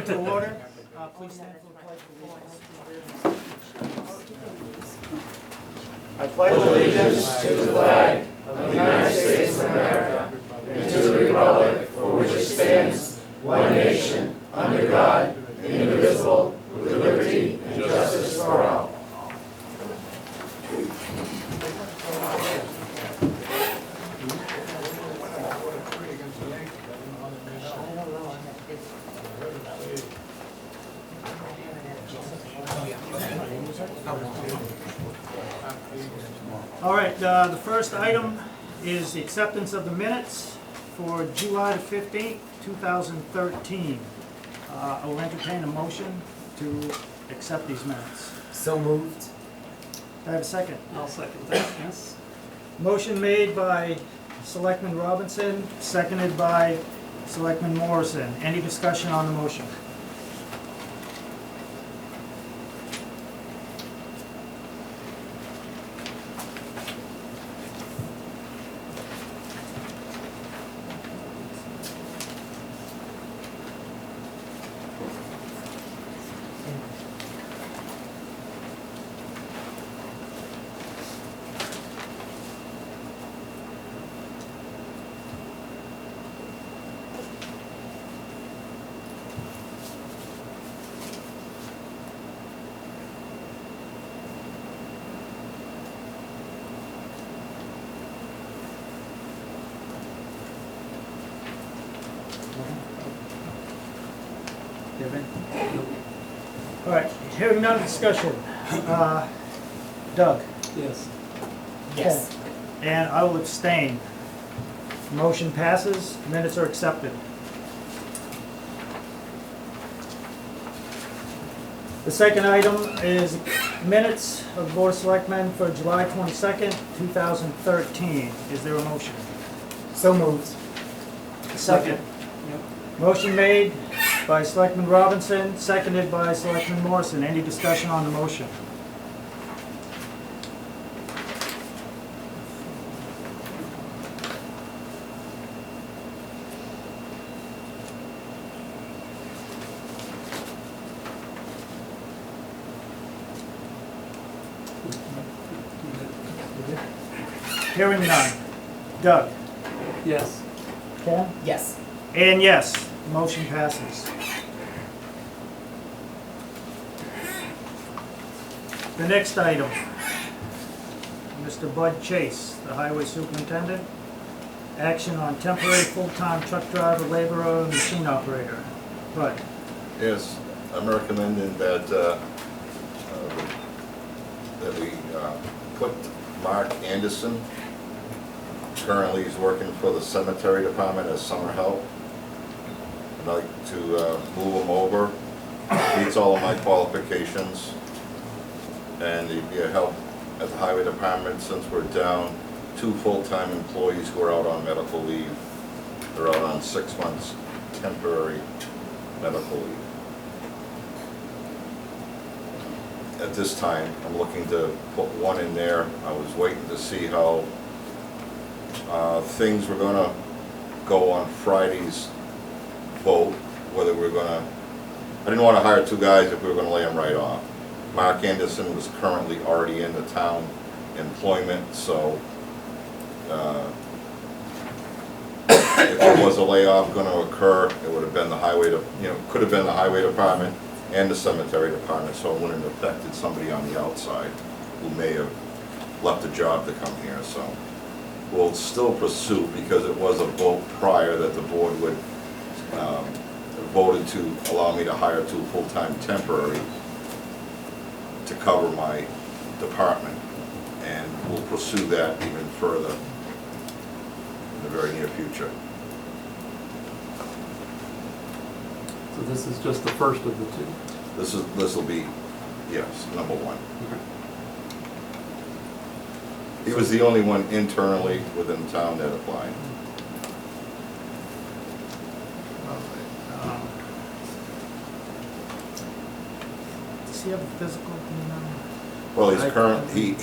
Meeting to order. Please stand for the pledge of allegiance. I pledge allegiance to the flag of the United States of America and to the republic for which it stands, one nation, under God, indivisible, with liberty and justice for all. All right, the first item is the acceptance of the minutes for July the 15th, 2013. I will entertain a motion to accept these minutes. So moved. Do I have a second? I'll second that, yes. Motion made by Selectman Robinson, seconded by Selectman Morrison. Any discussion on the motion? All right, hearing none, discussion. Doug? Yes. Yes. And I will abstain. Motion passes, minutes are accepted. The second item is minutes of the Board of Selectmen for July 22nd, 2013. Is there a motion? So moved. Second. Motion made by Selectman Robinson, seconded by Selectman Morrison. Any discussion on the motion? Hearing none. Doug? Yes. Ken? Yes. And yes, motion passes. The next item, Mr. Bud Chase, the Highway Superintendent. Action on temporary full-time truck driver, laborer, and machine operator. Bud? Yes, I'm recommending that we put Mark Anderson. Currently, he's working for the cemetery department as summer help. I'd like to move him over. Meets all of my qualifications, and he'd be a help at the highway department since we're down 2 full-time employees who are out on medical leave. They're out on 6 months temporary medical leave. At this time, I'm looking to put one in there. I was waiting to see how things were going to go on Friday's vote, whether we're going to, I didn't want to hire 2 guys if we were going to lay them right off. Mark Anderson was currently already in the town employment, so if there was a layoff going to occur, it would have been the highway, could have been the highway department and the cemetery department, so it wouldn't have affected somebody on the outside who may have left a job to come here. So we'll still pursue, because it was a vote prior that the board would voted to allow me to hire 2 full-time temporary to cover my department, and we'll pursue that even further in the very near future. So this is just the first of the 2? This will be, yes, number 1. He was the only one internally within town that applied. Does he have a physical? Well, he's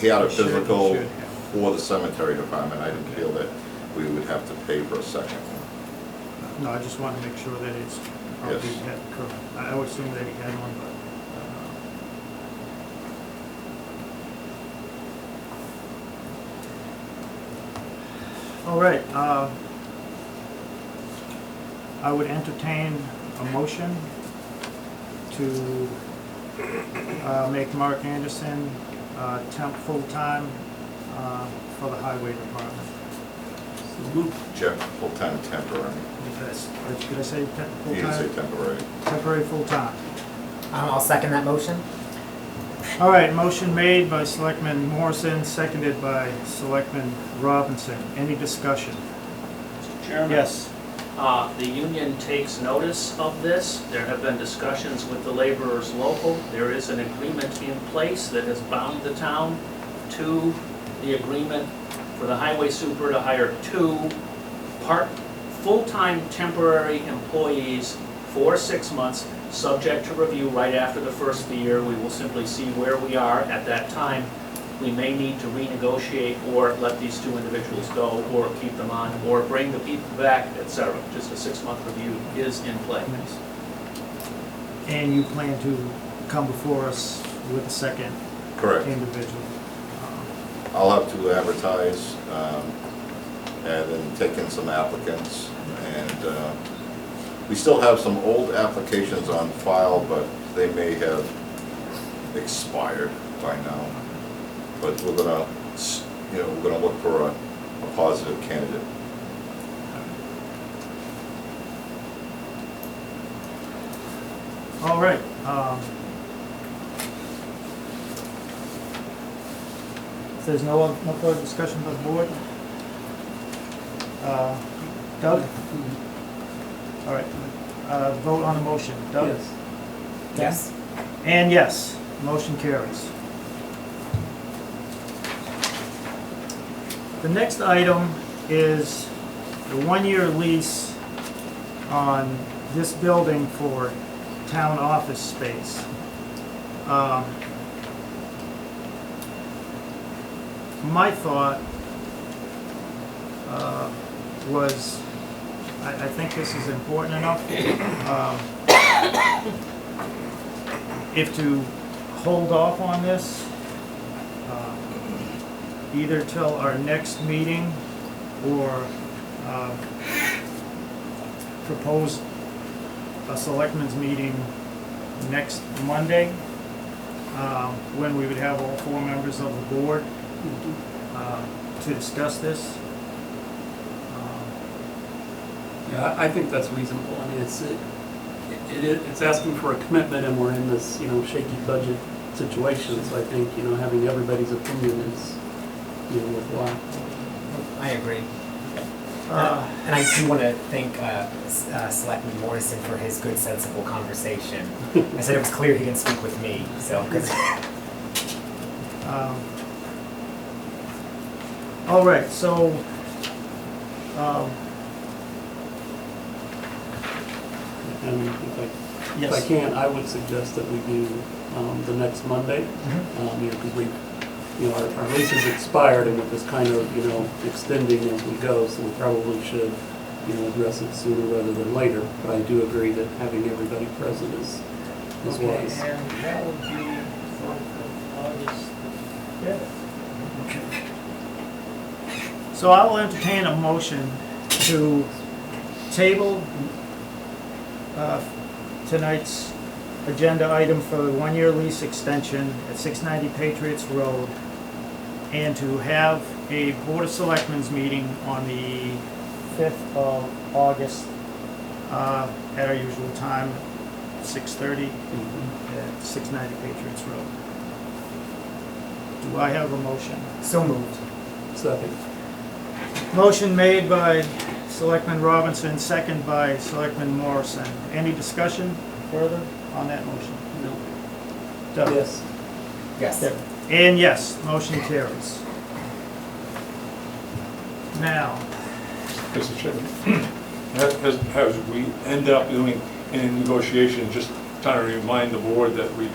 he had a Should physical have. for the cemetery department. I didn't feel that we would have to pay for a second one. No, I just want to make sure that it's Yes. correct. I would assume that he had one, but. All right, I would entertain a motion to make Mark Anderson temp full-time for the highway department. So moved. Jeff, full-time temporary. Did I say You didn't say full-time? temporary. Temporary full-time. I'll second that motion. All right, motion made by Selectman Morrison, seconded by Selectman Robinson. Any discussion? Mr. Chairman? Yes. The union takes notice of this. There have been discussions with the laborers local. There is an agreement in place that has bound the town to the agreement for the highway super to hire 2 full-time temporary employees for 6 months, subject to review right after the first of the year. We will simply see where we are at that time. We may need to renegotiate or let these 2 individuals go or keep them on or bring the people back, etc. Just a 6-month review is in play. Yes. And you plan to come before us with a second Correct. individual? I'll have to advertise, and then take in some applicants, and we still have some old applications on file, but they may have expired by now. But we're gonna, we're gonna look for a positive candidate. All right. If there's no further discussion by the board? Doug? All right. Vote on the motion. Doug? Yes. Yes. And yes, motion carries. The next item is the 1-year lease on this building for town office space. My thought was, I think this is important enough, if to hold off on this, either till our next meeting or propose a selectmen's meeting next Monday, when we would have all 4 members of the board to discuss this. Yeah, I think that's reasonable. I mean, it's asking for a commitment, and we're in this, shaky budget situation. So I think, having everybody's opinion is, worthwhile. I agree. And I do want to thank Selectman Morrison for his good, sensible conversation. I said it was clear he didn't speak with me, so. All right, so And if I yes. can, I would suggest that we do the next Monday, because our lease has expired, and with this kind of, extending as we go, so we probably should, address it sooner rather than later. But I do agree that having everybody present is Okay, wise. and that would be for August 5th. Okay. So I will entertain a motion to table tonight's agenda item for the 1-year lease extension at 690 Patriots Road, and to have a Board of Selectmen's meeting on the 5th of August at our usual time, 6:30 at 690 Patriots Road. Do I have a motion? So moved. Second. Motion made by Selectman Robinson, second by Selectman Morrison. Any discussion further on that motion? No. Doug? Yes. Yes. Deb? And yes, motion carries. Now, Mr. Chairman, as we end up doing any negotiation, just trying to remind the board that we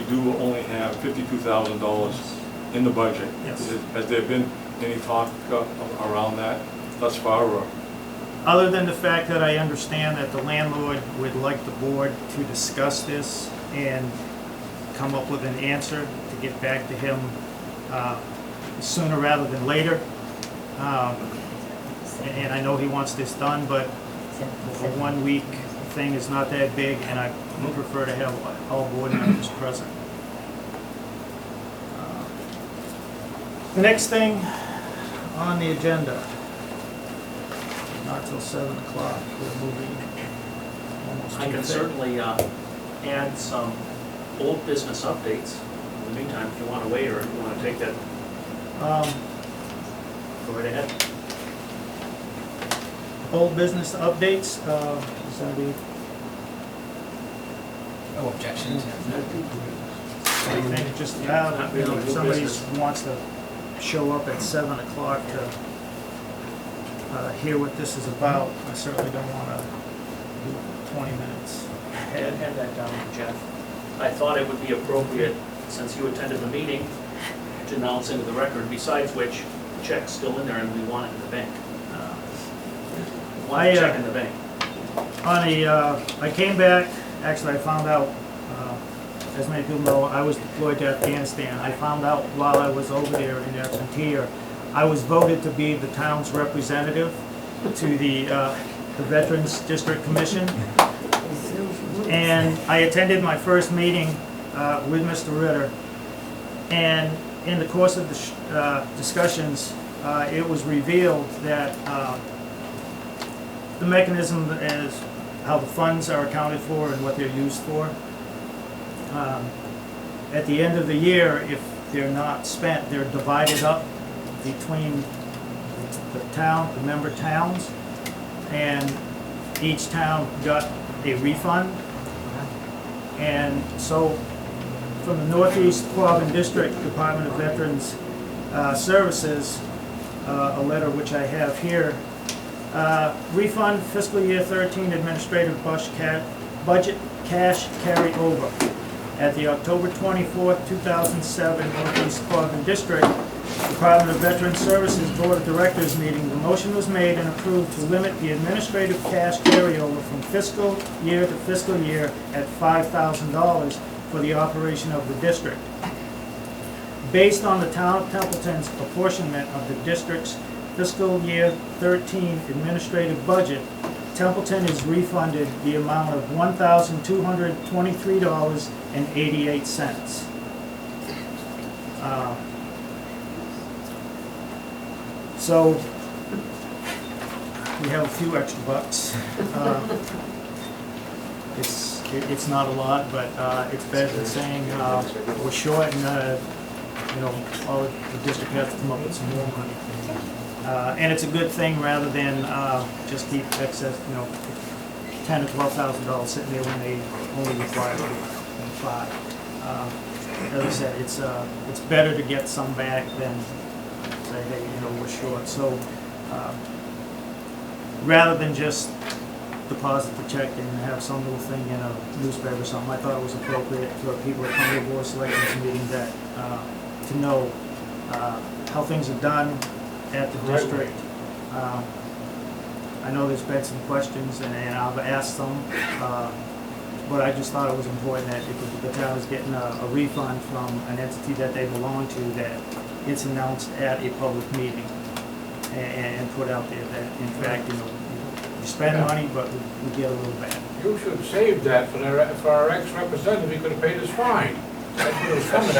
do only have $52,000 in the budget. Yes. Has there been any talk around that thus far, or? Other than the fact that I understand that the landlord would like the board to discuss this and come up with an answer to get back to him sooner rather than later. And I know he wants this done, but a 1 week thing is not that big, and I would prefer to have all board members present. The next thing on the agenda, not till 7 o'clock, we're moving almost I to can the- certainly add some old business updates. In the meantime, if you want to wait or if you want to take that, go right ahead. Old business updates, is gonna be, No objections. I think just, Not really if new somebody business. wants to show up at 7 o'clock to hear what this is about, I certainly don't wanna do 20 minutes. Had that down, Jeff. I thought it would be appropriate, since you attended the meeting, to announce into the record, besides which, the check's still in there and we want it in the bank. Want the check in the bank. I came back, actually I found out, as many people know, I was deployed to Afghanistan. I found out while I was over there in absentia, I was voted to be the town's representative to the Veterans District Commission. And I attended my first meeting with Mr. Ritter. And in the course of the discussions, it was revealed that the mechanism is how the funds are accounted for and what they're used for. At the end of the year, if they're not spent, they're divided up between the town, the member towns, and each town got a refund. And so from the Northeast Quabbin District Department of Veterans Services, a letter which I have here, refund fiscal year 13 administrative budget cash carryover. At the October 24th, 2007 Northeast Quabbin District Department of Veterans Services Board of Directors meeting, the motion was made and approved to limit the administrative cash carryover from fiscal year to fiscal year at $5,000 for the operation of the district. Based on the town of Templeton's apportionment of the district's fiscal year 13 administrative budget, Templeton is refunded the amount of $1,223.88. So we have a few extra bucks. It's not a lot, but it's better than saying we're short and all the district has to come up with some more money. And it's a good thing rather than just keep excess, $10,000 to $12,000 sitting there when they only require $5. As I said, it's better to get some back than say, hey, we're short. So rather than just deposit the check and have some little thing in a newspaper or something, I thought it was appropriate for people that come to the board of selectmen's meeting that to know how things are done at the district. I know there's been some questions and I've asked them, but I just thought it was important that if the town is getting a refund from an entity that they belong to, that it's announced at a public meeting and put out there that in fact, we spend money, but we get a little back. You should save that for our ex-representative. He could have paid his fine. That's what it was coming to.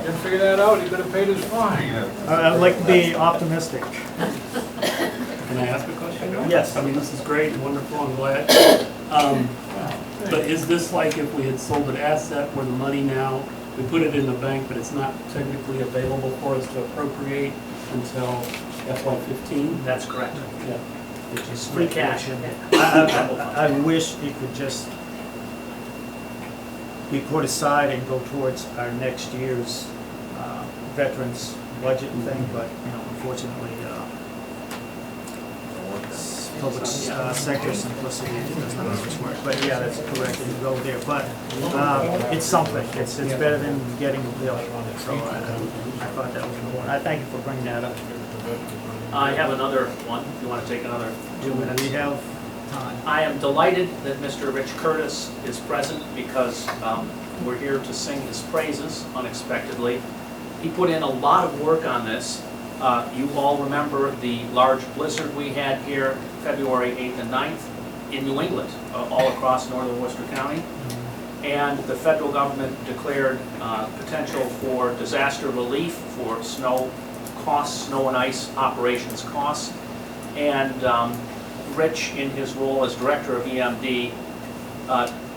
You figure that out, he could have paid his fine. I'd like to be optimistic. Can I ask a question? Yes. I mean, this is great and wonderful, I'm glad. But is this like if we had sold an asset where the money now, we put it in the bank, but it's not technically available for us to appropriate until FY15? That's correct. Yeah. Which is free cash. I wish it could just be put aside and go towards our next year's veterans budget thing, but unfortunately, public sector simplicity does not always work. But yeah, that's correct, you go there. But it's something. It's better than getting a bill. So I thought that was important. I thank you for bringing that up. I have another one, if you want to take another 2 minutes. We have time. I am delighted that Mr. Rich Curtis is present because we're here to sing his praises unexpectedly. He put in a lot of work on this. You all remember the large blizzard we had here February 8th and 9th in New England, all across northern Worcester County. And the federal government declared potential for disaster relief for snow costs, snow and ice operations costs. And Rich, in his role as director of EMD,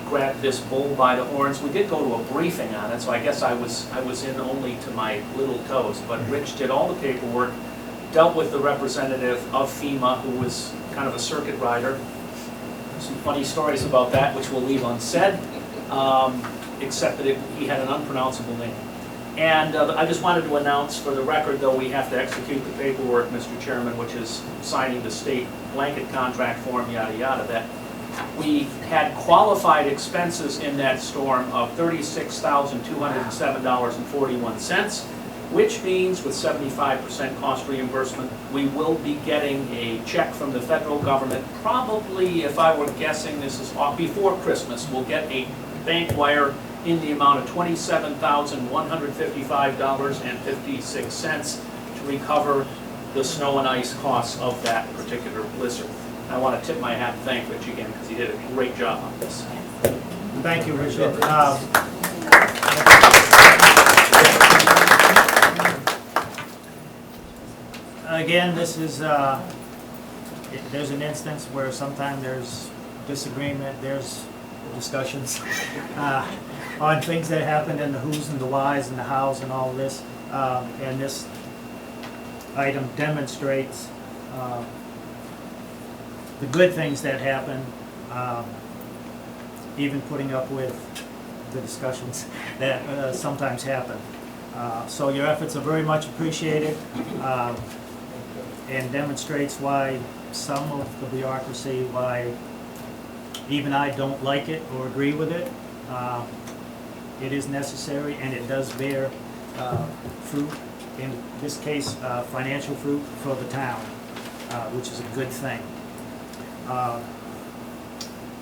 grabbed this bull by the horns. We did go to a briefing on it, so I guess I was in only to my little toes. But Rich did all the paperwork, dealt with the representative of FEMA, who was kind of a circuit rider. Some funny stories about that, which we'll leave unsaid, except that he had an unpronounceable name. And I just wanted to announce for the record, though we have to execute the paperwork, Mr. Chairman, which is signing the state blanket contract form, yada yada, that we had qualified expenses in that storm of $36,207.41, which means with 75% cost reimbursement, we will be getting a check from the federal government. Probably, if I were guessing, this is before Christmas, we'll get a bank wire in the amount of $27,155.56 to recover the snow and ice costs of that particular blizzard. I want to tip my hat and thank Rich again because he did a great job on this. Thank you, Richard. Again, this is, there's an instance where sometimes there's disagreement, there's discussions on things that happened and the who's and the whys and the hows and all this. And this item demonstrates the good things that happen, even putting up with the discussions that sometimes happen. So your efforts are very much appreciated, and demonstrates why some of the bureaucracy, why even I don't like it or agree with it. It is necessary and it does bear fruit, in this case financial fruit for the town, which is a good thing. To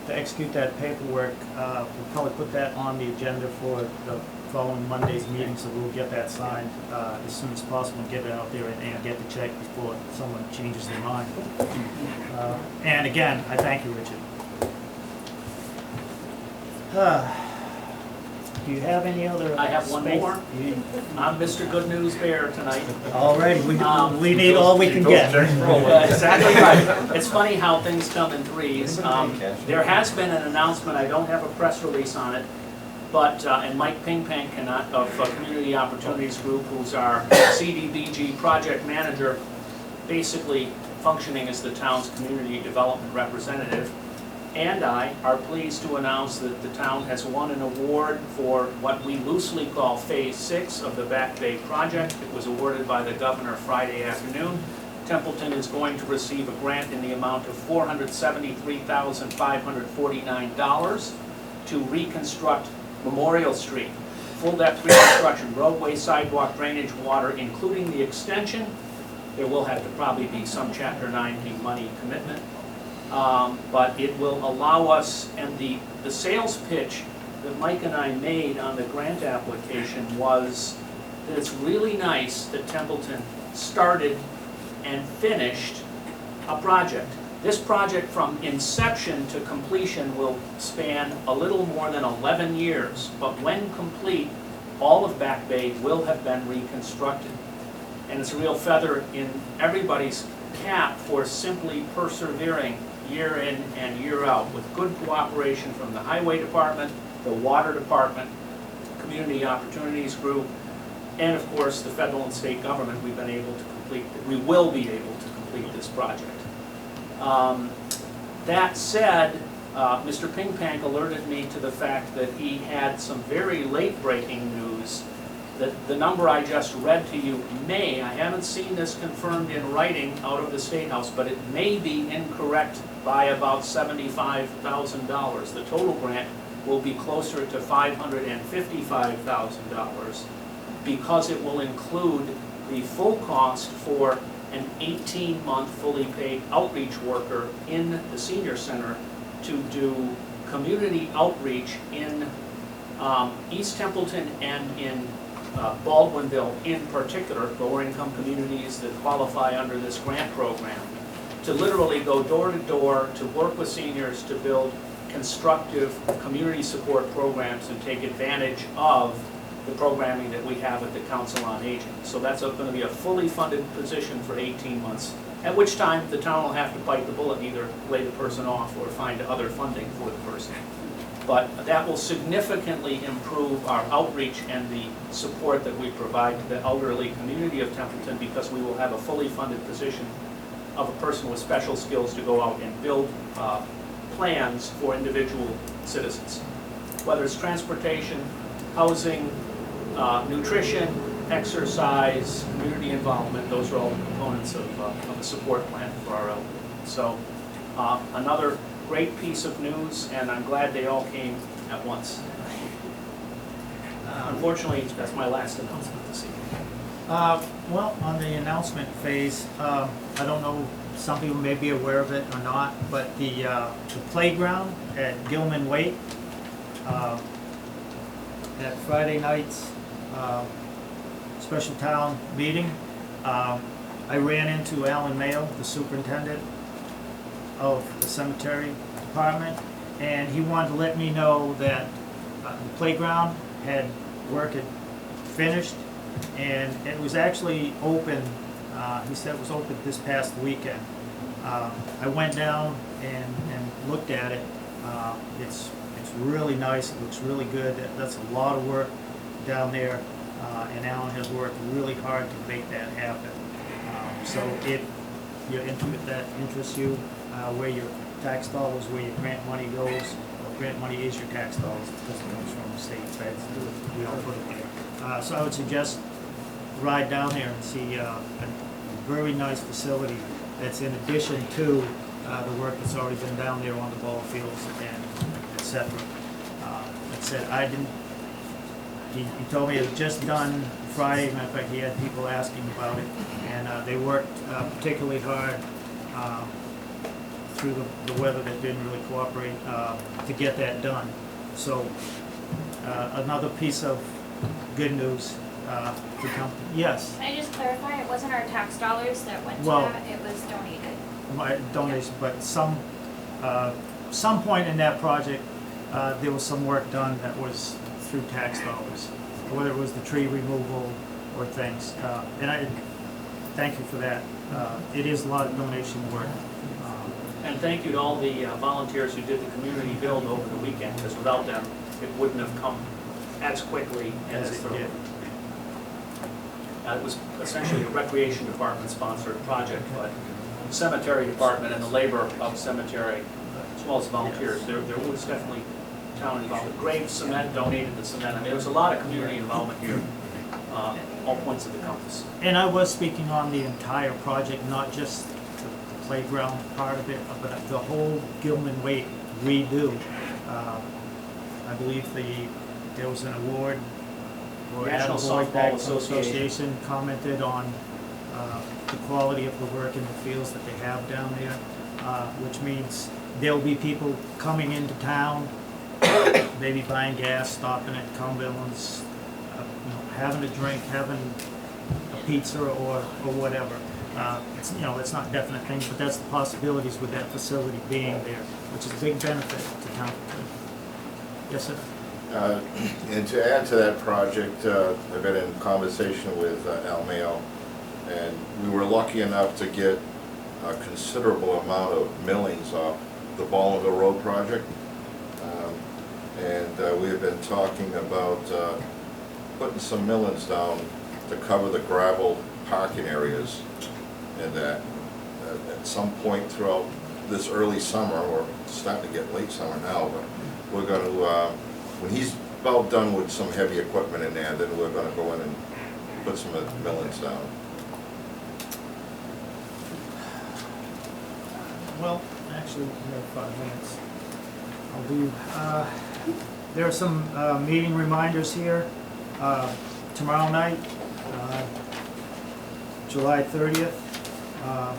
execute that paperwork, we'll probably put that on the agenda for the following Monday's meeting, so we'll get that signed as soon as possible and get it out there and get the check before someone changes their mind. And again, I thank you, Richard. Do you have any other? I have one space? more. I'm Mr. Good News Bear tonight. All righty, we need all we can get. Exactly right. It's funny how things come in threes. There has been an announcement, I don't have a press release on it, but, and Mike Pingpank of Community Opportunities Group, who's our CDBG project manager, basically functioning as the town's community development representative, and I are pleased to announce that the town has won an award for what we loosely call Phase 6 of the Back Bay project. It was awarded by the governor Friday afternoon. Templeton is going to receive a grant in the amount of $473,549 to reconstruct Memorial Street. Full depth reconstruction, roadway, sidewalk, drainage, water, including the extension. There will have to probably be some Chapter 90 money commitment. But it will allow us, and the sales pitch that Mike and I made on the grant application was that it's really nice that Templeton started and finished a project. This project from inception to completion will span a little more than 11 years, but when complete, all of Back Bay will have been reconstructed. And it's a real feather in everybody's cap for simply persevering year in and year out with good cooperation from the Highway Department, the Water Department, Community Opportunities Group, and of course the federal and state government. We will be able to complete this project. That said, Mr. Pingpank alerted me to the fact that he had some very late-breaking news that the number I just read to you I haven't seen this confirmed in writing out of the State House, but it may be incorrect by about $75,000. The total grant will be closer to $555,000 because it will include the full cost for an 18-month fully paid outreach worker in the senior center to do community outreach in East Templeton and in Baldwinville in particular, lower income communities that qualify under this grant program, to literally go door to door to work with seniors to build constructive community support programs and take advantage of the programming that we have at the Council on Aging. So that's going to be a fully funded position for 18 months, at which time the town will have to bite the bullet and either lay the person off or find other funding for the person. But that will significantly improve our outreach and the support that we provide to the elderly community of Templeton, because we will have a fully funded position of a person with special skills to go out and build plans for individual citizens. Whether it's transportation, housing, nutrition, exercise, community involvement, those are all the components of a support plan for our elderly. So another great piece of news, and I'm glad they all came at once. Unfortunately, that's my last announcement this evening. Well, on the announcement phase, I don't know, some people may be aware of it or not, but the playground at Gilman Waite, at Friday night's special town meeting, I ran into Alan Mayo, the superintendent of the cemetery department, and he wanted to let me know that the playground work had finished, and it was actually open. He said it was open this past weekend. I went down and looked at it. It's really nice. It looks really good. That's a lot of work down there, and Alan has worked really hard to make that happen. So if that interests you, where your tax dollars, where your grant money goes, well, grant money is your tax dollars because it comes from the state feds. We don't put it there. So I would suggest ride down there and see a very nice facility that's in addition to the work that's already been down there on the ball fields and et cetera. Like I said, he told me it was just done Friday. Matter of fact, he had people asking about it, and they worked particularly hard through the weather that didn't really cooperate to get that done. So another piece of good news to come. Yes? Can I just clarify, it wasn't our tax dollars that went to that, it was donated? My donation, but some point in that project, there was some work done that was through tax dollars, whether it was the tree removal or things. And I thank you for that. It is a lot of donation work. And thank you to all the volunteers who did the community build over the weekend, because without them, it wouldn't have come as quickly as it did. It was essentially a recreation department sponsored project, but the cemetery department and the labor of cemetery, as well as volunteers, there was definitely town involvement. Grave Cement donated the cement. I mean, there was a lot of community involvement here, all points of the compass. And I was speaking on the entire project, not just the playground part of it, but the whole Gilman Waite redo. I believe there was an award for National Attaboy Softball Back Association commented on the quality of the work in the fields that they have down there, which means there'll be people coming into town, maybe buying gas, stopping at Cumberland's, having a drink, having a pizza or whatever. It's not definite things, but that's the possibilities with that facility being there, which is a big benefit to Templeton. Yes, sir. And to add to that project, I've been in conversation with Al Mayo, and we were lucky enough to get a considerable amount of millings off the Baldwinville Road project. And we have been talking about putting some millings down to cover the gravel parking areas, and that at some point throughout this early summer, or starting to get late summer now, but we're going to, when he's about done with some heavy equipment in there, then we're going to go in and put some millings down. Well, actually, we have 5 minutes. I'll do, there are some meeting reminders here. Tomorrow night, July 30th, Uh,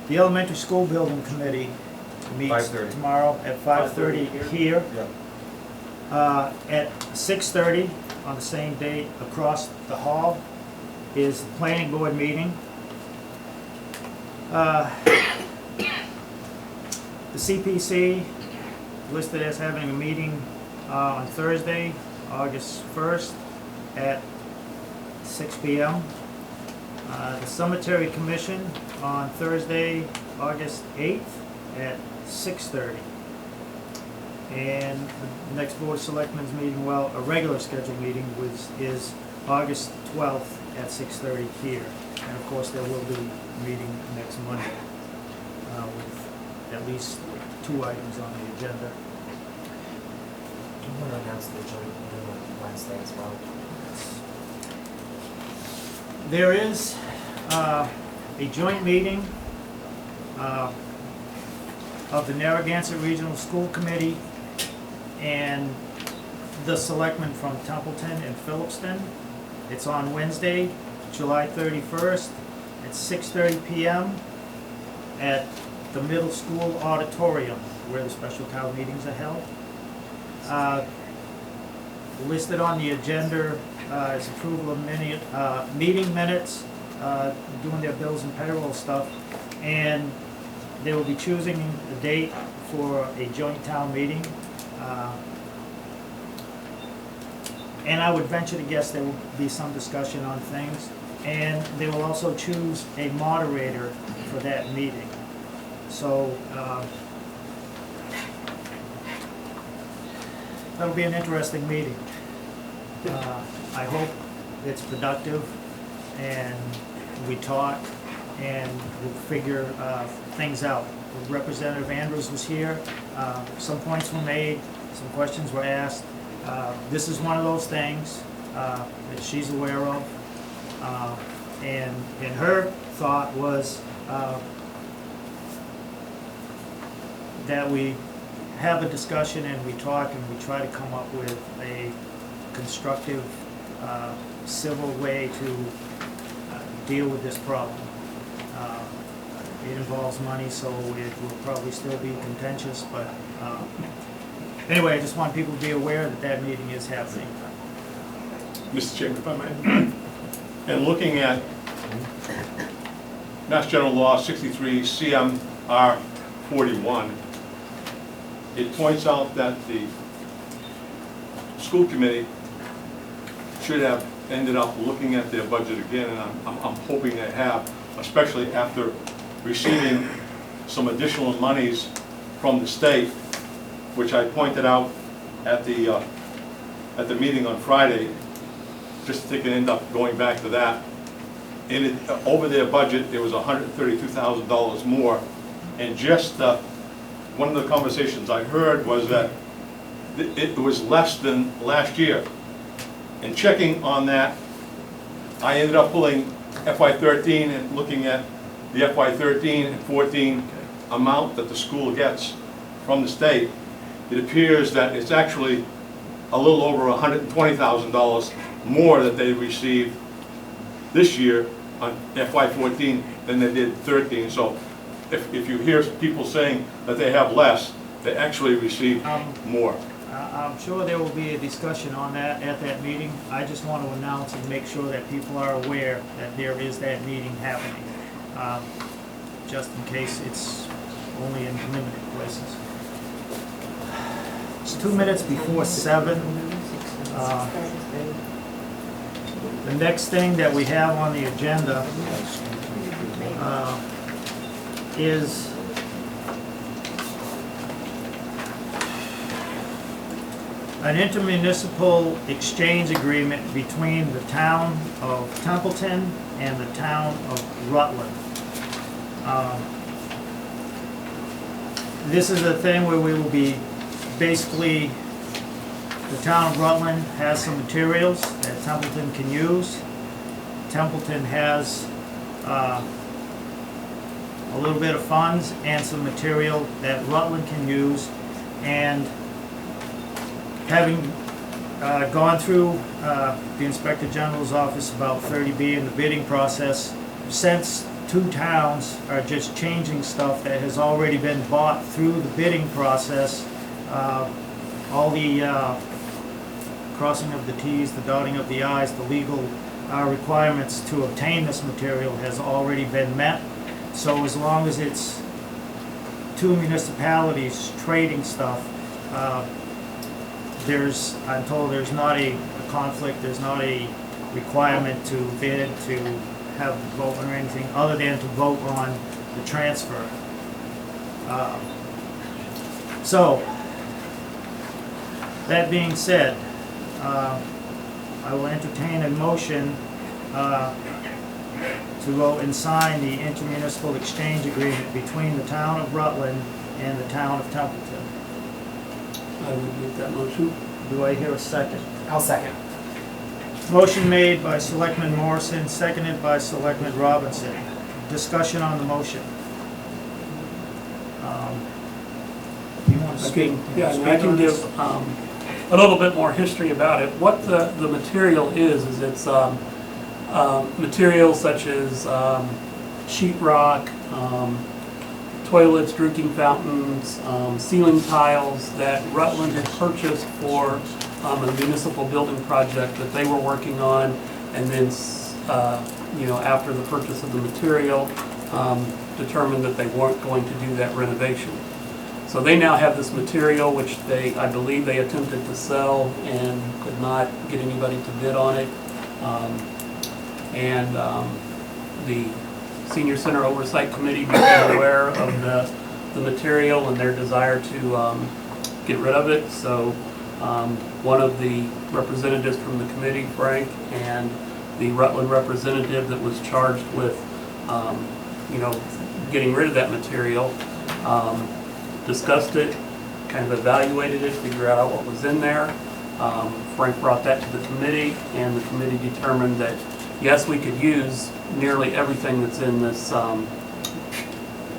The Elementary School Building Committee meets 5:30. tomorrow at 5:30 here. Yeah. At 6:30 on the same date, across the hall, is the planning board meeting. The CPC listed as having a meeting on Thursday, August 1st at 6 p.m. The Cemetery Commission on Thursday, August 8th at 6:30. And the next Board of Selectmen's meeting, well, a regular scheduled meeting is August 12th at 6:30 here. And of course, there will be a meeting next Monday with at least 2 items on the agenda. Do you want to announce the joint meeting on Wednesday as well? There is a joint meeting of the Narragansett Regional School Committee and the selectmen from Templeton and Phillipston. It's on Wednesday, July 31st at 6:30 p.m. at the middle school auditorium where the special town meetings are held. Listed on the agenda is approval of meeting minutes, doing their bills and payroll stuff, and they will be choosing a date for a joint town meeting. And I would venture to guess there will be some discussion on things, and they will also choose a moderator for that meeting. So that'll be an interesting meeting. I hope it's productive and we talk and we'll figure things out. Representative Andrews was here. Some points were made, some questions were asked. This is one of those things that she's aware of. And her thought was that we have a discussion and we talk and we try to come up with a constructive, civil way to deal with this problem. It involves money, so it will probably still be contentious, but anyway, I just want people to be aware that that meeting is happening. Mr. Chairman, if I may. And looking at Mass General Law 63 CMR 41, it points out that the school committee should have ended up looking at their budget again, and I'm hoping they have, especially after receiving some additional monies from the state, which I pointed out at the meeting on Friday, just to end up going back to that. And over their budget, there was $132,000 more, and just one of the conversations I heard was that it was less than last year. And checking on that, I ended up pulling FY13 and looking at the FY13 and 14 amount that the school gets from the state. It appears that it's actually a little over $120,000 more that they received this year on FY14 than they did 13. So if you hear people saying that they have less, they actually receive more. I'm sure there will be a discussion on that at that meeting. I just want to announce and make sure that people are aware that there is that meeting happening, just in case it's only in limited places. It's 2 minutes before 7. The next thing that we have on the agenda is an intermunicipal exchange agreement between the town of Templeton and the town of Rutland. This is a thing where we will be basically, the town of Rutland has some materials that Templeton can use. Templeton has a little bit of funds and some material that Rutland can use, and having gone through the Inspector General's office about 30B in the bidding process, since two towns are just changing stuff that has already been bought through the bidding process, all the crossing of the Ts, the dotting of the Is, the legal requirements to obtain this material has already been met. So as long as it's two municipalities trading stuff, I'm told there's not a conflict, there's not a requirement to bid, to have a vote or anything, other than to vote on the transfer. So, that being said, I will entertain a motion to go and sign the intermunicipal exchange agreement between the town of Rutland and the town of Templeton. I would make that motion. Do I hear a second? I'll second. Motion made by Selectman Morrison, seconded by Selectman Robinson. Discussion on the motion. You want to speak? Yeah, speak I can on this? give a little bit more history about it. What the material is it's materials such as sheetrock, toilets, drinking fountains, ceiling tiles that Rutland had purchased for a municipal building project that they were working on, and then after the purchase of the material, determined that they weren't going to do that renovation. So they now have this material which I believe they attempted to sell and could not get anybody to bid on it. The Senior Center Oversight Committee became aware of the material and their desire to get rid of it. So one of the representatives from the committee, Frank, and the Rutland representative that was charged with getting rid of that material, discussed it, kind of evaluated it, figured out what was in there. Frank brought that to the committee, and the committee determined that yes, we could use nearly everything that's in this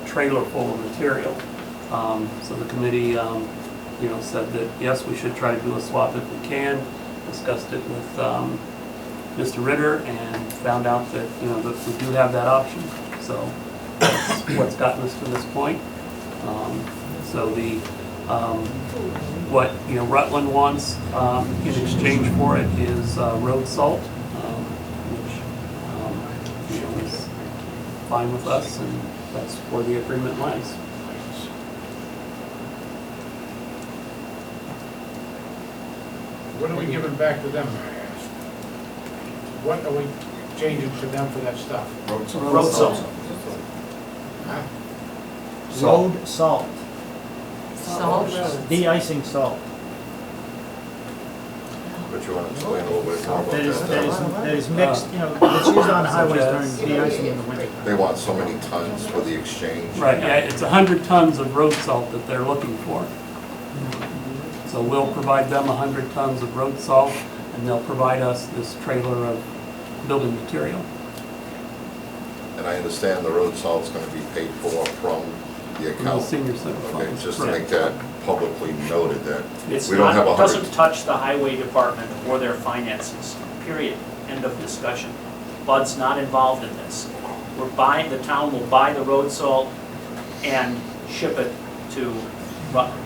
trailer full of material. So the committee said that yes, we should try to do a swap if we can. Discussed it with Mr. Ritter and found out that that we do have that option. So that's what's gotten us to this point. So what Rutland wants in exchange for it is road salt, which is fine with us, and that's where the agreement lies. What are we giving back to them, may I ask? What are we changing to them for that stuff? Road salt. Huh? Road salt. Salt. De-icing salt. But you want to explain a little bit more about That is mixed, it's used on highways during de-icing in the winter. They want so many tons for the exchange. Right, yeah, it's 100 tons of road salt that they're looking for. So we'll provide them 100 tons of road salt, and they'll provide us this trailer of building material. And I understand the road salt's going to be paid for from the From the account. senior center Okay, funds. just to Correct. make that publicly noted that It's we don't have not, 100. doesn't touch the highway department or their finances, period, end of discussion. Bud's not involved in this. The town will buy the road salt and ship it to Rutland.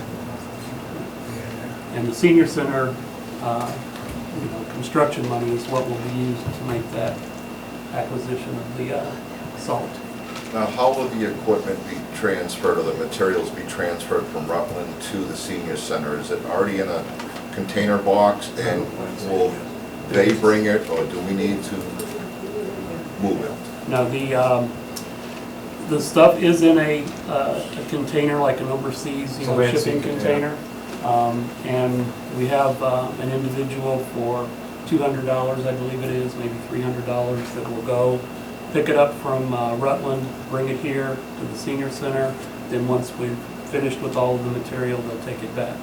And the senior center, construction money is what will be used to make that acquisition of the salt. Now, how will the equipment be transferred, or the materials be transferred from Rutland to the senior center? Is it already in a container box, and will they bring it, or do we need to move it? Now, the stuff is in a container, like an overseas, It's a red shipping sea container. And we have an individual for $200, I believe it is, maybe $300, that will go pick it up from Rutland, bring it here to the senior center. Then once we've finished with all of the material, they'll take it back.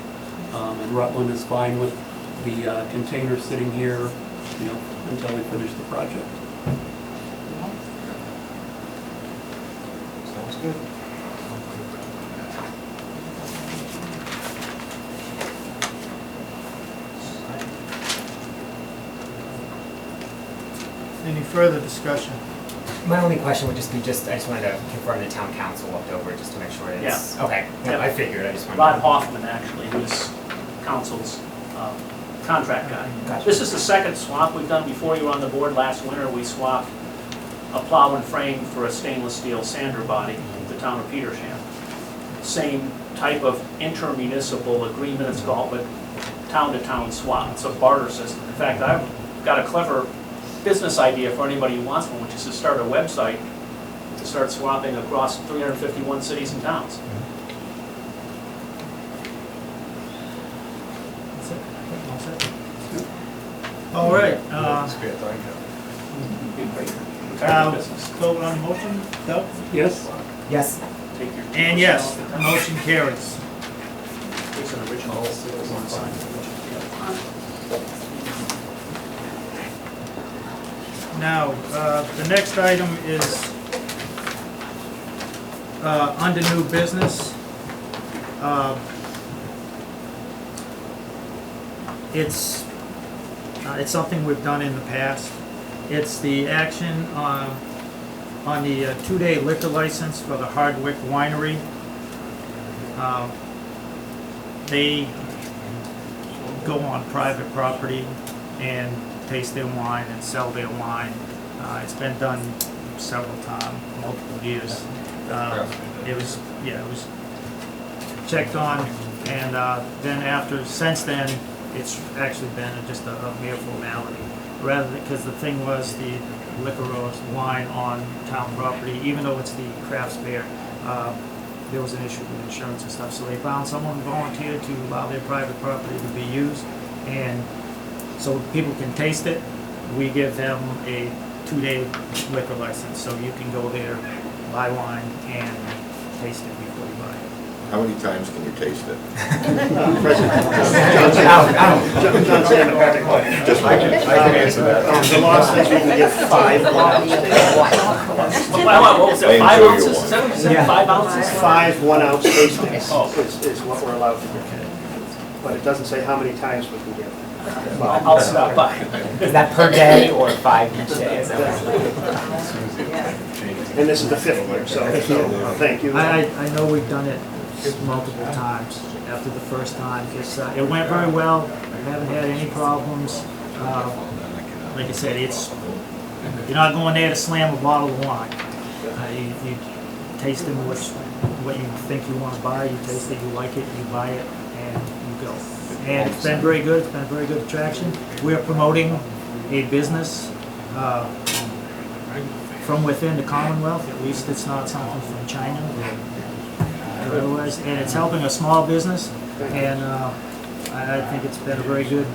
And Rutland is fine with the container sitting here, until we finish the project. Sounds good. Any further discussion? My only question would just be, I just wanted to confirm the town council looked over it just to make sure it's, okay, Yeah. I figured, I just wanted. Rod Hoffman, actually, who's council's contract guy. Gotcha. This is the second swap we've done. Before you were on the board last winter, we swapped a plow and frame for a stainless steel sander body at the town of Petersham. Same type of intermunicipal agreement, it's called, but town-to-town swap. It's a barter system. In fact, I've got a clever business idea for anybody who wants one, which is to start a website to start swapping across 351 cities and towns. That's it. All set. All right, Business. vote on the motion, Doug? Yes? Yes, Take your- And yes, motion carries. There's an original one signed. Now, the next item is under new business. It's something we've done in the past. It's the action on the 2-day liquor license for the Hardwick Winery. They go on private property and taste their wine and sell their wine. It's been done several times, multiple years. It was checked on, and then since then, it's actually been just a mere formality. Rather, because the thing was the liquor or wine on town property, even though it's the craft fair, there was an issue with insurance and stuff, so they found someone volunteered to allow their private property to be used, and so people can taste it. We give them a 2-day liquor license, so you can go there, buy wine, and taste it before you buy it. How many times can you taste it? John Salmon, Patrick. Just I can answer that. The law says we can get 5 What was it, 5 I enjoy your ounces? wine. Is that what you said, 5 ounces? 5 1-ounce tastings is what we're allowed to get. But it doesn't say how many times we can get. I'll stop by. is that per day or 5 each day? Is that And this is the 5th year, so thank you. I know we've done it multiple times after the first time. It went very well. I haven't had any problems. Like I said, you're not going there to slam a bottle of wine. You taste them what you think you want to buy. You taste it, you like it, you buy it, and you go. And it's been very good. It's been a very good attraction. We are promoting a business from within the Commonwealth. At least it's not something from China or otherwise. And it's helping a small business. And I think it's been a very good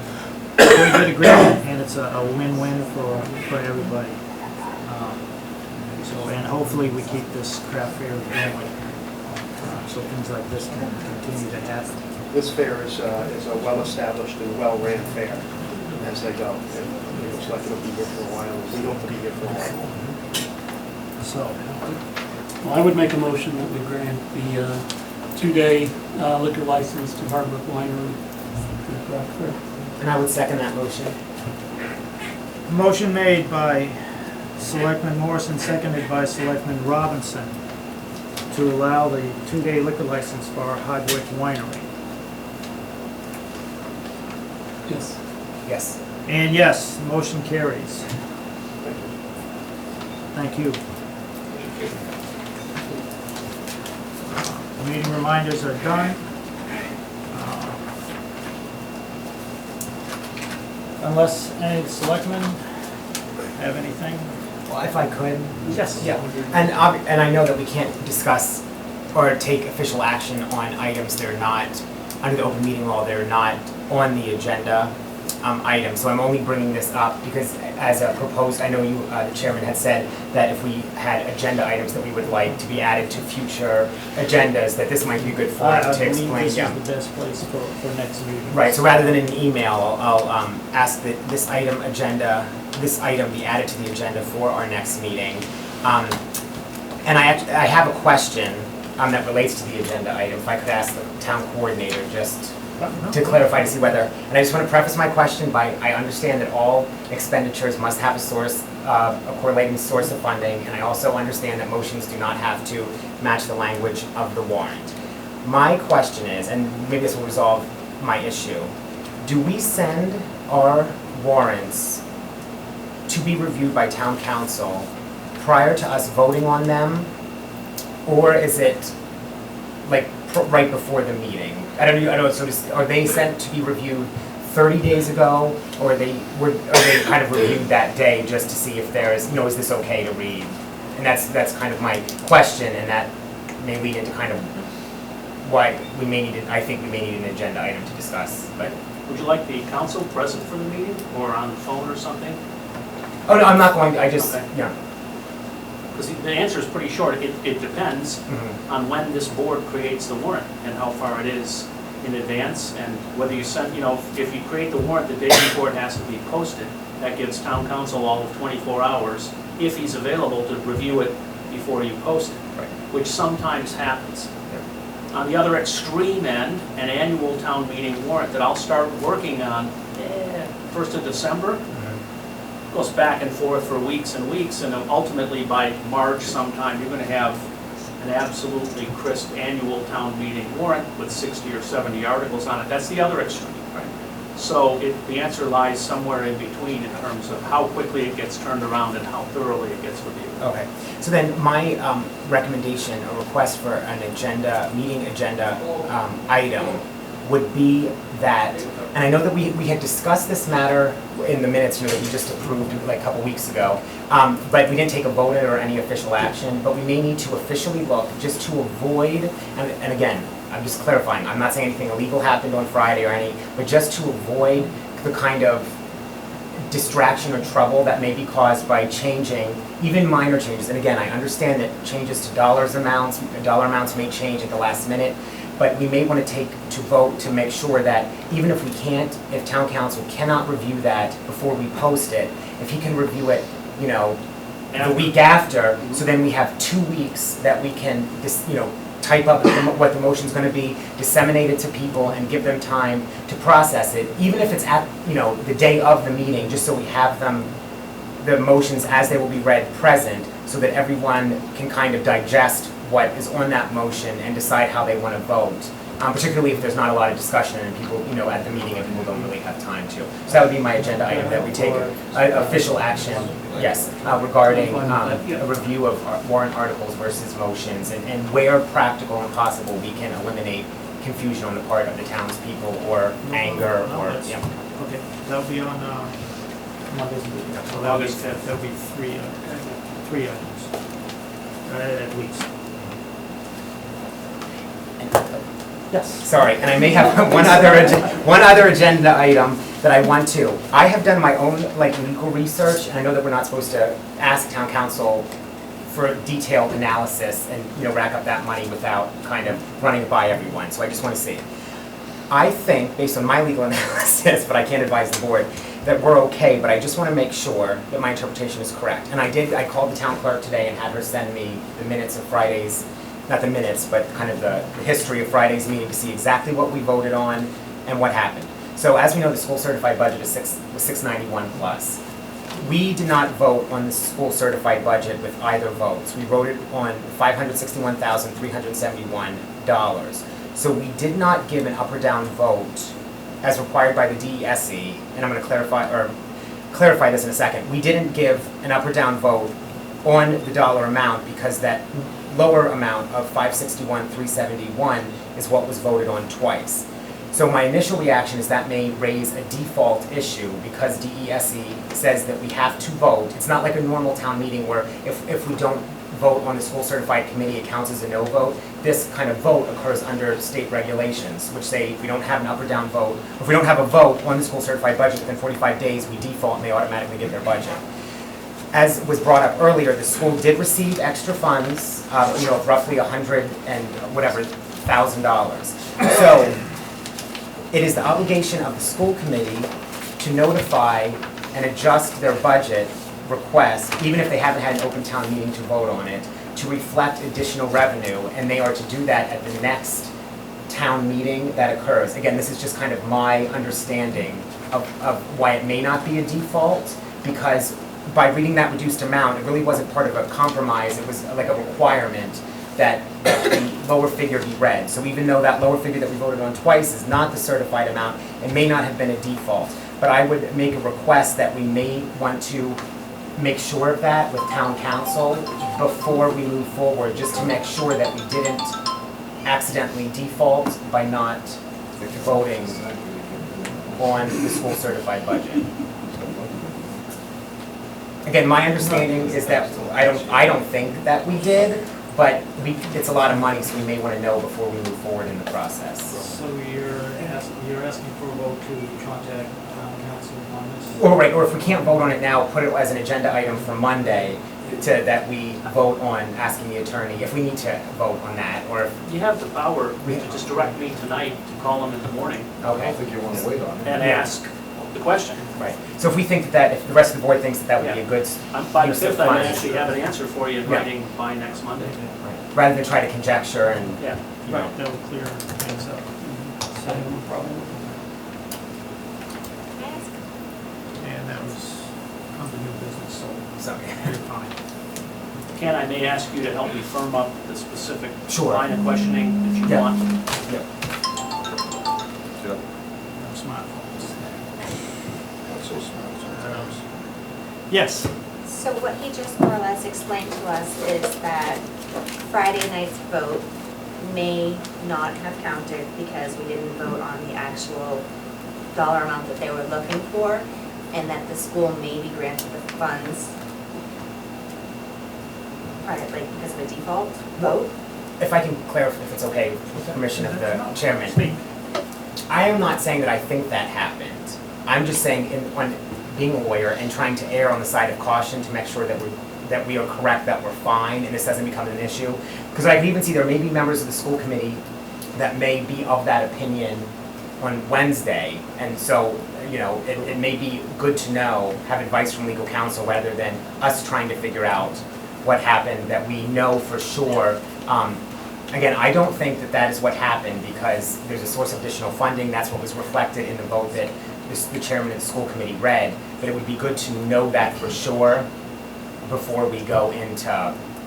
agreement, and it's a win-win for everybody. And hopefully we keep this craft fair going, so things like this can continue to happen. This fair is a well-established and well-ran fair as they go. And it looks like it'll be here for a while. We hope to be here for a while. So, Well, I would make a motion that we grant the 2-day liquor license to Hardwick Winery for the craft fair. And I would second that motion. motion made by Selectman Morrison, seconded by Selectman Robinson, to allow the 2-day liquor license for Hardwick Winery. Yes. Yes. And yes, motion carries. Thank you. Meeting reminders are done. Unless any of the selectmen have anything? Well, if I could. Yes. Yeah, and I know that we can't discuss or take official action on items that are not, under the open meeting law, they're not on the agenda item. So I'm only bringing this up because as a proposed, I know you, the chairman had said that if we had agenda items that we would like to be added to future agendas, that this might be a good forum to I believe explain. this Yeah. is the best place for next meeting. Right, so rather than an email, I'll ask that this item be added to the agenda for our next meeting. And I have a question that relates to the agenda item. If I could ask the town coordinator just to clarify, to see whether, and I just want to preface my question by, I understand that all expenditures must have a source a correlating source of funding, and I also understand that motions do not have to match the language of the warrant. My question is, and maybe this will resolve my issue, do we send our warrants to be reviewed by town council prior to us voting on them? Or is it like right before the meeting? I don't know, so are they sent to be reviewed 30 days ago? Or are they kind of reviewed that day just to see if there is, is this okay to read? And that's kind of my question, and that may lead into kind of why I think we may need an agenda item to discuss, but. Would you like the council present for the meeting, or on the phone or something? Oh, no, I'm not going to, I just, Okay. yeah. Because the answer is pretty short. It depends on when this board creates the warrant and how far it is in advance, and whether you send, if you create the warrant the day before it has to be posted, that gives town council all of 24 hours, if he's available, to review it before you post it, Right. which sometimes happens. On the other extreme end, an annual town meeting warrant that I'll start working on 1st of December, goes back and forth for weeks and weeks, and ultimately by March sometime, you're going to have an absolutely crisp annual town meeting warrant with 60 or 70 articles on it. That's the other extreme. Right. So the answer lies somewhere in between in terms of how quickly it gets turned around and how thoroughly it gets reviewed. Okay, so then my recommendation, a request for an meeting agenda item would be that, and I know that we had discussed this matter in the minutes, that you just approved like a couple weeks ago, but we didn't take a vote or any official action, but we may need to officially look just to avoid, and again, I'm just clarifying, I'm not saying anything illegal happened on Friday but just to avoid the kind of distraction or trouble that may be caused by changing, even minor changes. And again, I understand that changes to dollar amounts may change at the last minute, but we may want to take to vote to make sure that even if if town council cannot review that before we post it, if he can review it, the week after, so then we have 2 weeks that we can, type up what the motion's going to be, disseminate it to people, and give them time to process it, even if it's at, the day of the meeting, just so we have the motions as they will be read present, so that everyone can kind of digest what is on that motion and decide how they want to vote. Particularly if there's not a lot of discussion and people, at the meeting, and people don't really have time to. So that would be my agenda item, that we take official action, yes, regarding a review of warrant articles versus motions, and where practical and possible, we can eliminate confusion on the part of the townspeople, or anger, or, yeah. Okay, that'll be on so August 5th. That'll be three items, at least. Yes. Sorry, and I may have one other agenda item that I want to. I have done my own legal research, and I know that we're not supposed to ask town council for detailed analysis and rack up that money without kind of running it by everyone. So I just want to see. I think, based on my legal analysis, but I can't advise the board, that we're okay, but I just want to make sure that my interpretation is correct. And I called the town clerk today and had her send me the minutes of Friday's, not the minutes, but kind of the history of Friday's meeting to see exactly what we voted on and what happened. So as we know, the school certified budget was $691 plus. We did not vote on the school certified budget with either votes. We voted on $561,371. So we did not give an up or down vote as required by the DESE, and I'm going to clarify this in a second. We didn't give an up or down vote on the dollar amount because that lower amount of $561,371 is what was voted on twice. So my initial reaction is that may raise a default issue because DESE says that we have to vote. It's not like a normal town meeting where if we don't vote on the school certified committee, it counts as a no vote. This kind of vote occurs under state regulations, which say if we don't have an up or down vote, or if we don't have a vote on the school certified budget within 45 days, we default and they automatically get their budget. As was brought up earlier, the school did receive extra funds, of roughly $100,000. So it is the obligation of the school committee to notify and adjust their budget request, even if they haven't had an open town meeting to vote on it, to reflect additional revenue, and they are to do that at the next town meeting that occurs. Again, this is just kind of my understanding of why it may not be a default, because by reading that reduced amount, it really wasn't part of a compromise, it was like a requirement that the lower figure be read. So even though that lower figure that we voted on twice is not the certified amount, it may not have been a default. But I would make a request that we may want to make sure of that with town council before we move forward, just to make sure that we didn't accidentally default by not voting on the school certified budget. Again, my understanding is that, I don't think that we did, but it's a lot of money, so we may want to know before we move forward in the process. So you're asking for a vote to contact town council on this? Or if we can't vote on it now, put it as an agenda item for Monday, that we vote on asking the attorney, if we need to vote on that, or if, You have the power to just direct me tonight to call them in the morning okay. think you want to wait on and ask the question. Right, so if we think that, if the rest of the board thinks that that would be a good, By the use of 5th, I may funds. actually have an answer for you in Yeah. writing by next Monday. rather than try to conjecture and, Yeah. you know. Right, that will clear things up. So, no problem. Can I ask? And that was under new business, so Sorry. you're fine. Ken, I may ask you to help me firm up the specific Sure. line of questioning that you Yeah. want. Yep. No smartphones. Not so smart sometimes. Yes. So what he just more or less explained to us is that Friday night's vote may not have counted because we didn't vote on the actual dollar amount that they were looking for, and that the school may be granted the funds because of a default vote. If I can clarify, if it's okay, with the permission of the chairman. Speak. I am not saying that I think that happened. I'm just saying, on being a lawyer and trying to err on the side of caution to make sure that we are correct, that we're fine, and this doesn't become an issue. Because I can even see there may be members of the school committee that may be of that opinion on Wednesday, and so, you know, it may be good to know, have advice from legal counsel rather than us trying to figure out what happened, that we know for sure. Again, I don't think that that is what happened because there's a source of additional funding. That's what was reflected in the vote that the chairman of the school committee read. But it would be good to know that for sure before we go into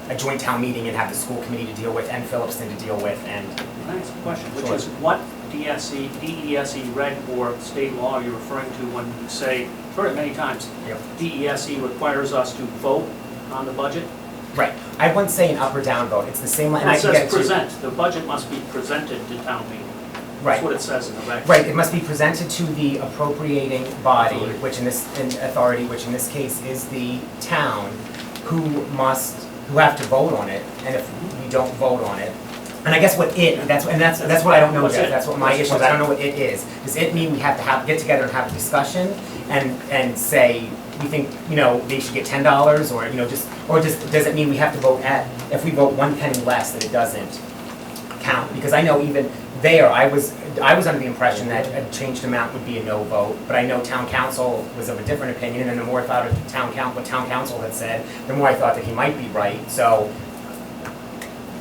a joint town meeting and have the school committee to deal with and Phillipston to deal with. And Can I ask a question, which Sure. is what DESE reg or state law you're referring to when you say, I've heard it many times, Yep. DESE requires us to vote on the budget? right, I wouldn't say an up or down vote. It's the same. And I It can get says to present, the budget must be presented to town meeting. right. That's what it says in the reg. Right, it must be presented to the appropriating body, which in this, authority, which in this case is the town, who have to vote on it, and if we don't vote on it, and I guess what that's what I don't know, What's Jeff, it? that's what my issue is, I don't know what it is. Does it mean we have to get together and have a discussion, and say, we think, you know, they should get $10, or, you know, does it mean we have to vote if we vote 1 penny less, that it doesn't count? Because I know even there, I was under the impression that a changed amount would be a no vote, but I know town council was of a different opinion, and the more I thought of what town council had said, the more I thought that he might be right, so,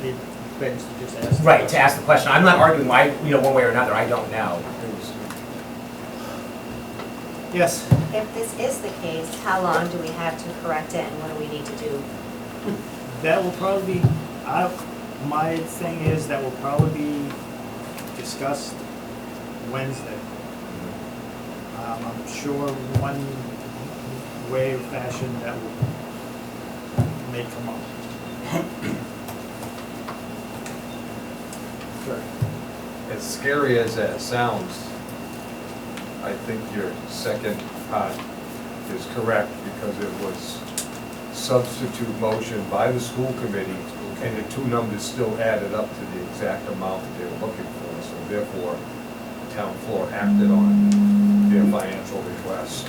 It begs to just ask. right, to ask the question, I'm not arguing why, you know, one way or another, I don't know. Yes. If this is the case, how long do we have to correct it, and what do we need to do? That will probably be, my thing is that will probably be discussed Wednesday. I'm sure one way or fashion that may come up. Sure. As scary as that sounds, I think your second part is correct because it was substitute motion by the school committee and the two numbers still added up to the exact amount that they were looking for. So therefore, the town floor acted on their financial request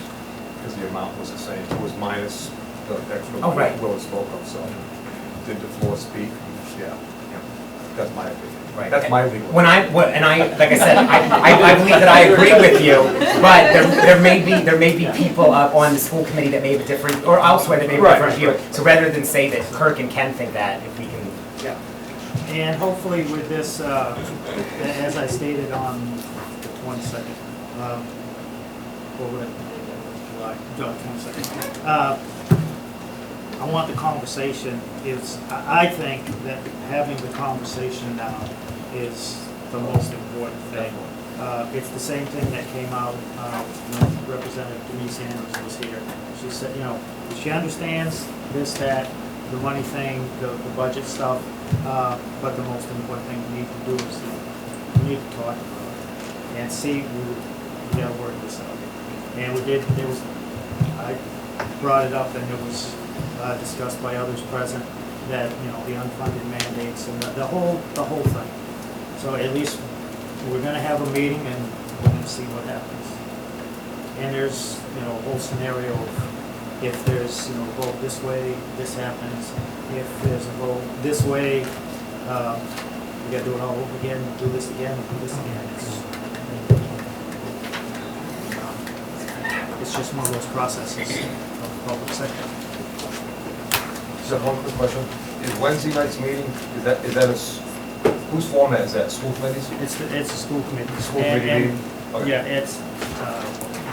because the amount was the same. It was minus the extra Oh, right. money Will spoke of, so did the floor speak? Yeah, that's my opinion. Right. That's my legal. Like I said, I believe that I agree with you, but there may be people on the school committee that may have a different, or elsewhere that may have a different view. So rather than say that Kirk and Ken think that, if we can. Yeah. And hopefully with this, as I stated on the 22nd, July 22nd, I want the conversation, I think that having the conversation now is the most important thing. It's the same thing that came out when Representative Denise Andrews was here. She said, you know, she understands this, that, the money thing, the budget stuff, but the most important thing we need to do is we need to talk about it and see, we gotta work this out. And we did, I brought it up and it was discussed by others present that, you know, the unfunded mandates and the whole thing. So at least we're gonna have a meeting and we're gonna see what happens. And there's, you know, a whole scenario of if there's, you know, a vote this way, this happens. If there's a vote this way, we gotta do it all over again, do this again, do this again. It's just one of those processes of the public sector. So one quick question, is Wednesday night's meeting, is that whose format is that, school committees? It's a school committee. School committee meeting? Okay. Yeah, it's,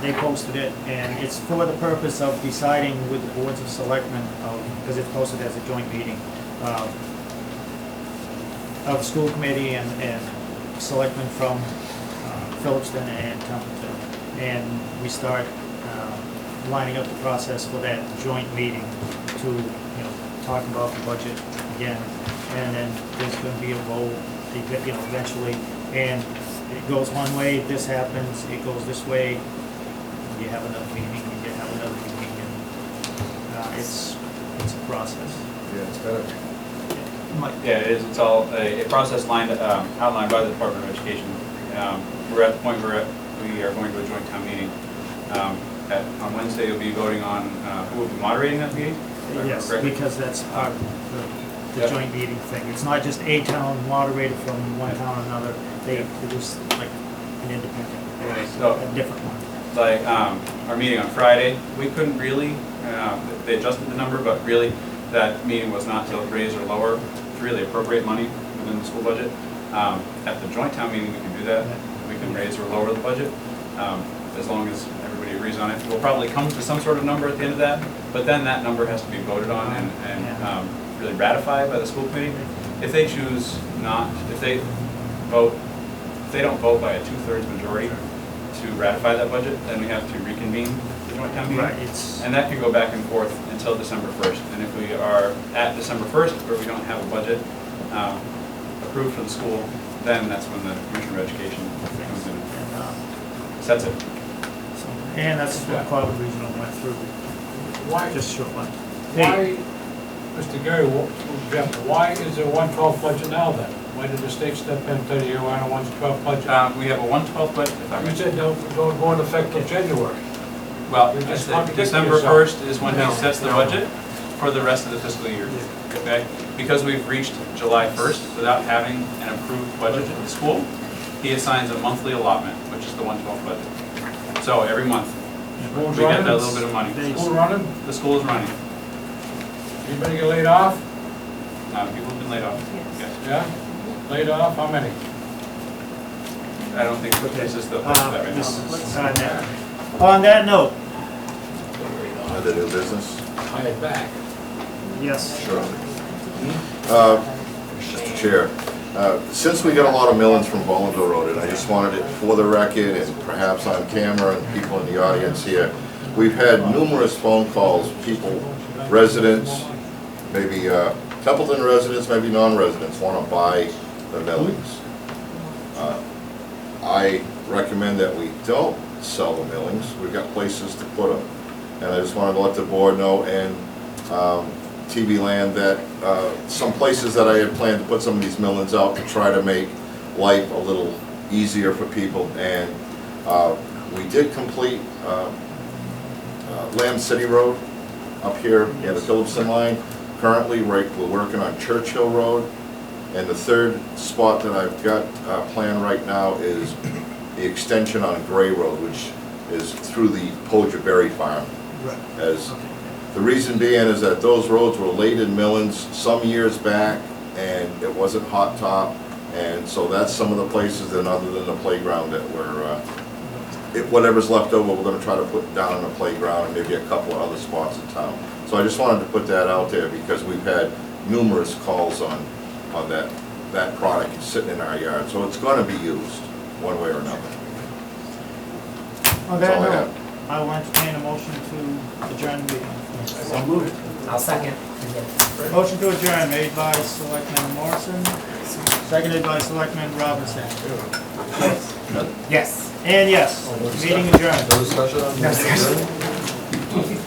they posted it, and it's for the purpose of deciding with the boards of selectmen, because it's posted as a joint meeting, of the school committee and selectmen from Phillipston and Templeton. And we start lining up the process for that joint meeting to, you know, talk about the budget again. And then there's going to be a vote, you know, eventually, and it goes one way, this happens, it goes this way, you have another meeting, you have another meeting, and it's a process. Yeah, it's better. Mike? Yeah, it is. It's all a process outlined by the Department of Education. We're at the point where we are going to a joint town meeting. On Wednesday, you'll be voting on who will be moderating that meeting? Yes, Correct? because that's part of the Yep. joint meeting thing. It's not just a town moderated from one town or another. They produce like an independent, So- a different one. Like our meeting on Friday, we couldn't really, they adjusted the number, but really that meeting was not to raise or lower, to really appropriate money within the school budget. At the joint town meeting, we can do that. We can raise or lower the budget, as long as everybody agrees on it. We'll probably come to some sort of number at the end of that, but then that number has to be voted on and really ratified by the school committee. If they choose not, if they don't vote by a 2/3 majority to ratify that budget, then we have to reconvene the joint town meeting. Right, it's, And that could go back and forth until December 1st. And if we are at December 1st, where we don't have a budget approved for the school, then that's when the Commissioner of Education comes in and, and sets it. so, and that's what Cloud Regional went through, Why, just short one. Hey, Mr. Gary, Jeff, why is there 112 budget now then? Why did the state step in and tell you on a 112 budget? We have a 112 budget, if I You may. said don't go into effect till January. Well, You're just I said contradicting December yourself. 1st is when he sets the budget for the rest of the fiscal year, okay? Because we've reached July 1st without having an approved budget for the school, he assigns a monthly allotment, which is the 112 budget. So every month, School's we get that running? little bit of money. School running? The school is running. Anybody get laid off? People have been laid off. Yes. Yeah? Laid off, how many? I don't think this is the place that right this now. is on that note, Other new business? Hired back. yes. Sure. Mr. Chair, since we got a lot of millings from Ballinville Road, and I just wanted it for the record and perhaps on camera and people in the audience here, we've had numerous phone calls, people, residents, maybe Templeton residents, maybe non-residents, want to buy the millings. I recommend that we don't sell the millings. We've got places to put them. And I just wanted to let the board know and TV Land that some places that I had planned to put some of these millings out to try to make life a little easier for people. And we did complete Lamb City Road up here near the Phillipston line. Currently, we're working on Churchill Road. And the third spot that I've got planned right now is the extension on Gray Road, which is through the Poja Berry Farm. Right. As Okay. the reason being is that those roads were laid in millings some years back, and it wasn't hot top, and so that's some of the places, and other than the playground, that we're whatever's left over, we're gonna try to put down on the playground and maybe a couple of other spots in town. So I just wanted to put that out there because we've had numerous calls on that product sitting in our yard. So it's gonna be used, one way or another. On That's that all I note, have. I will entertain a motion to adjourn the meeting. So moved. I'll second. Motion to adjourn made by Selectman Morrison, seconded by Selectman Robinson. Yes. And yes, meeting adjourned. No discussion on No discussion.